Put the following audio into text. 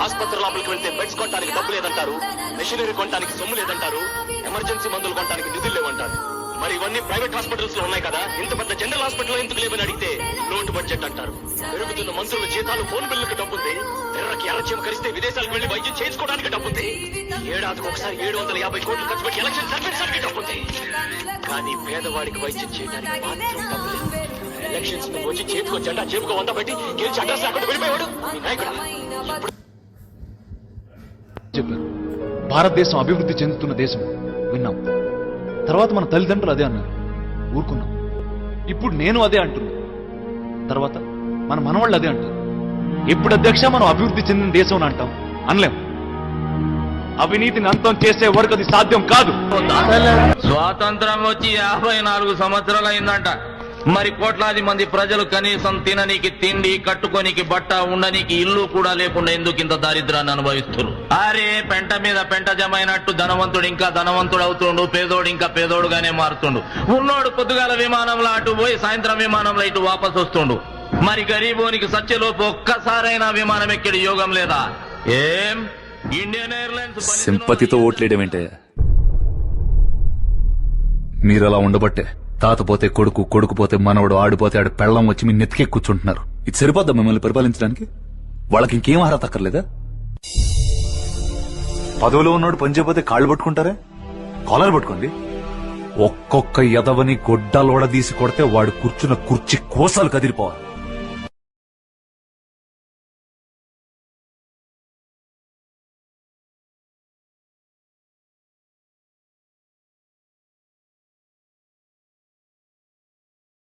ఆసుపత్రి లోపలికి వెళ్తే బెడ్స్ కొనడానికి డబ్బు లేదంటారు, మెషినరీ కొనడానికి సొమ్ము లేదంటారు, ఎమర్జెన్సీ మందులు కొనడానికి నిధులు లేవంటారు. మరి ఇవన్నీ ప్రైవేట్ హాస్పిటల్స్ లో ఉన్నాయి కదా, ఇంత పెద్ద జనరల్ హాస్పిటల్ ఎందుకు లేవని అడిగితే లోటు బడ్జెట్ అంటారు. పెరుగుతున్న మంత్రుల జీతాలు, ఫోన్ బిల్లుకి డబ్బుంది, ఎర్రకి ఎర్రచీమ కరిస్తే విదేశాలకు వెళ్లి వైద్యం చేయించుకోవడానికి డబ్బుంది, ఏడాదికి ఒకసారి 750 కోట్లు ఖర్చు పెట్టి ఎలక్షన్ సర్వీసరికి డబ్బుంది. కానీ పేదవాడికి వైద్యం చేయడానికి మాత్రం డబ్బు లేదు. ఎలక్షన్స్ వచ్చి చేతికో జెండా చేపుకో వంద పెట్టి గెలిచి అడ్రస్ లేకుండా వెళ్ళిపోయాడు మీ నాయకుడు. చెప్పారు భారతదేశం అభివృద్ధి చెందుతున్న దేశం విన్నాం. తర్వాత మన తల్లిదండ్రులు అదే అన్నారు, ఊరుకున్నాం. ఇప్పుడు నేను అదే అంటున్నా, తర్వాత మన మనవాళ్ళు అదే అంటారు. ఎప్పుడు అధ్యక్ష మనం అభివృద్ధి చెందిన దేశం అని అంటాం? అనలేం. అవినీతిని అంతం చేసే వరకు అది సాధ్యం కాదు. స్వాతంత్రం వచ్చి 54 సంవత్సరాలు అయిందంట. మరి కోట్లాది మంది ప్రజలు కనీసం తిననీకి తిండి, కట్టుకోనికి బట్ట, ఉండనీకి ఇల్లు కూడా లేకుండా ఎందుకు ఇంత దారిద్రాన్ని అనుభవిస్తున్నారు? అరే పెంట మీద పెంట జమైనట్టు ధనవంతుడు ఇంకా ధనవంతుడు అవుతుండు, పేదోడు ఇంకా పేదోడుగానే మారుతుండు. ఉన్నోడు పొద్దుగాల విమానంలో అటు పోయి సాయంత్రం విమానంలో ఇటు వాపసు వస్తుండు. మరి గరీబోనికి సత్యలోపు ఒక్కసారైనా విమానం ఎక్కడి యోగం లేదా? ఏం ఇండియన్ ఎయిర్లైన్స్ సింపతితో ఓట్లేయడం ఏంటే? మీరు అలా ఉండబట్టే తాత పోతే కొడుకు, కొడుకు పోతే మనవడు, ఆడిపోతే ఆడు పెళ్ళం వచ్చి మీ నెత్తికే కూర్చుంటున్నారు. ఇది సరిపోద్దా మిమ్మల్ని పరిపాలించడానికి? వాళ్ళకి ఇంకేం అర్హత అక్కర్లేదా? పదవిలో ఉన్నాడు పని చేయకపోతే కాళ్ళు పట్టుకుంటారే, కాలర్ పట్టుకోండి. ఒక్కొక్క ఎదవని గొడ్డలోడ తీసి కొడితే వాడు కూర్చున్న కుర్చీ కోసాలు కదిలిపోవాలి.